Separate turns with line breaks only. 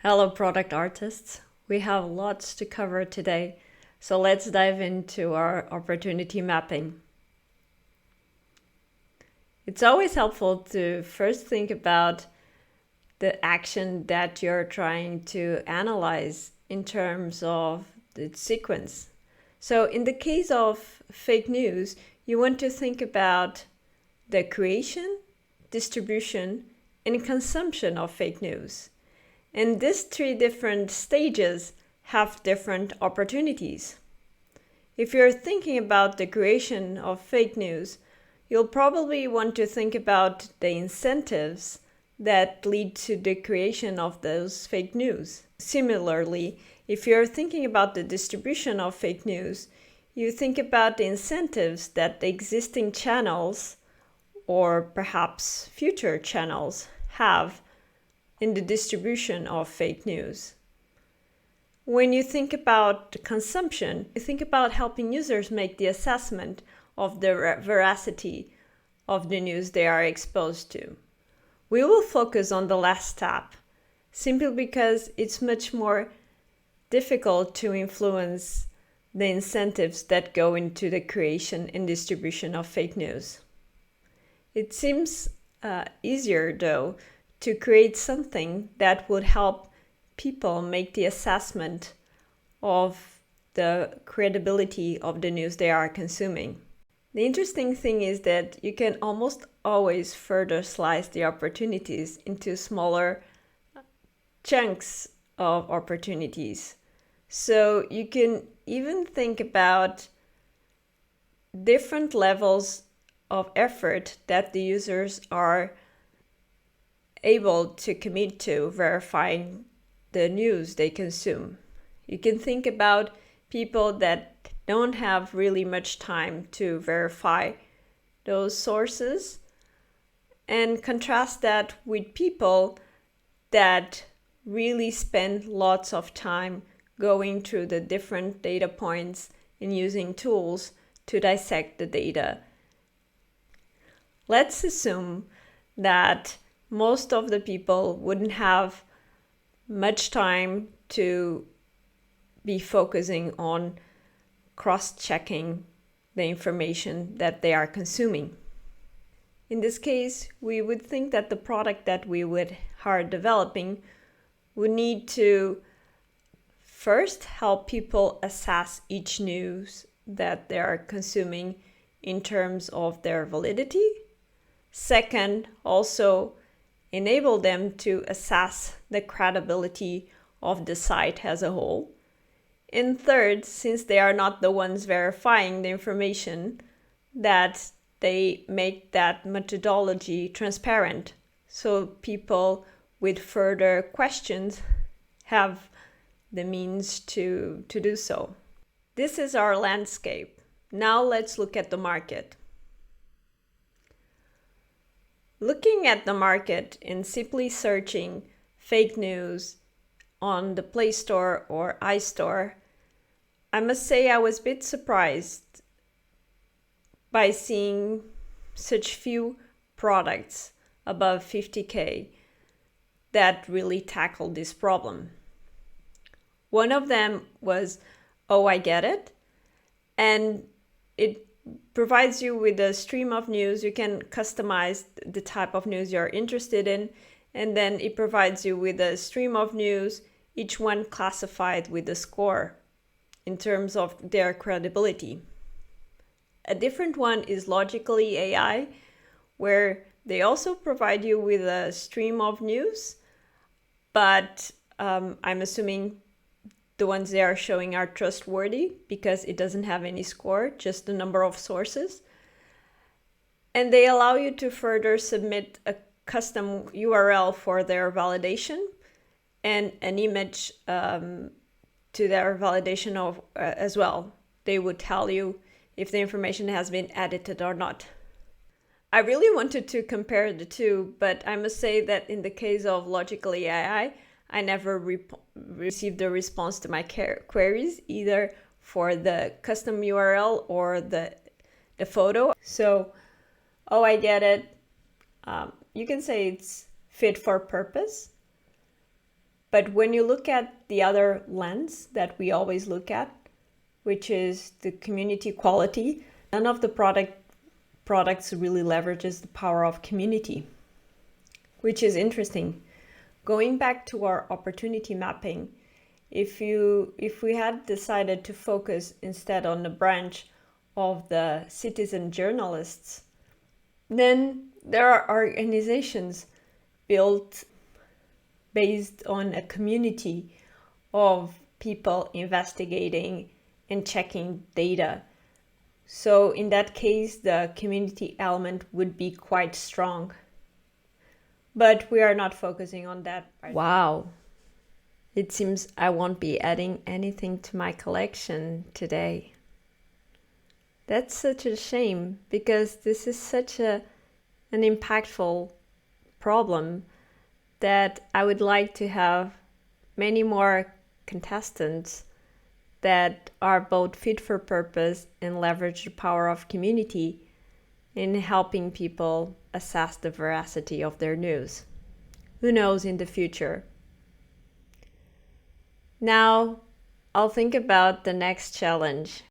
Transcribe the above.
Hello, product artists. We have lots to cover today, so let's dive into our opportunity mapping. It's always helpful to first think about the action that you're trying to analyze in terms of the sequence. So in the case of fake news, you want to think about the creation, distribution, and consumption of fake news. And these three different stages have different opportunities. If you're thinking about the creation of fake news, you'll probably want to think about the incentives that lead to the creation of those fake news. Similarly, if you're thinking about the distribution of fake news, you think about the incentives that the existing channels or perhaps future channels have in the distribution of fake news. When you think about consumption, you think about helping users make the assessment of the veracity of the news they are exposed to. We will focus on the last step, simply because it's much more difficult to influence the incentives that go into the creation and distribution of fake news. It seems easier, though, to create something that would help people make the assessment of the credibility of the news they are consuming. The interesting thing is that you can almost always further slice the opportunities into smaller chunks of opportunities. So you can even think about different levels of effort that the users are able to commit to verifying the news they consume. You can think about people that don't have really much time to verify those sources and contrast that with people that really spend lots of time going through the different data points and using tools to dissect the data. Let's assume that most of the people wouldn't have much time to be focusing on cross-checking the information that they are consuming. In this case, we would think that the product that we would are developing would need to first help people assess each news that they are consuming in terms of their validity. Second, also enable them to assess the credibility of the site as a whole. And third, since they are not the ones verifying the information, that they make that methodology transparent so people with further questions have the means to do so. This is our landscape. Now let's look at the market. Looking at the market and simply searching fake news on the Play Store or iStore, I must say I was a bit surprised by seeing such few products above 50K that really tackled this problem. One of them was Oh, I Get It, and it provides you with a stream of news. You can customize the type of news you're interested in, and then it provides you with a stream of news, each one classified with a score in terms of their credibility. A different one is Logically AI, where they also provide you with a stream of news, but I'm assuming the ones they are showing are trustworthy because it doesn't have any score, just the number of sources. And they allow you to further submit a custom URL for their validation and an image to their validation of as well. They would tell you if the information has been edited or not. I really wanted to compare the two, but I must say that in the case of Logically AI, I never received a response to my queries, either for the custom URL or the photo. So, Oh, I Get It. You can say it's fit for purpose. But when you look at the other lens that we always look at, which is the community quality, none of the products really leverages the power of community, which is interesting. Going back to our opportunity mapping, if we had decided to focus instead on the branch of the citizen journalists, then there are organizations built based on a community of people investigating and checking data. So in that case, the community element would be quite strong. But we are not focusing on that right now. Wow. It seems I won't be adding anything to my collection today. That's such a shame, because this is such an impactful problem that I would like to have many more contestants that are both fit for purpose and leverage the power of community in helping people assess the veracity of their news. Who knows in the future? Now, I'll think about the next challenge.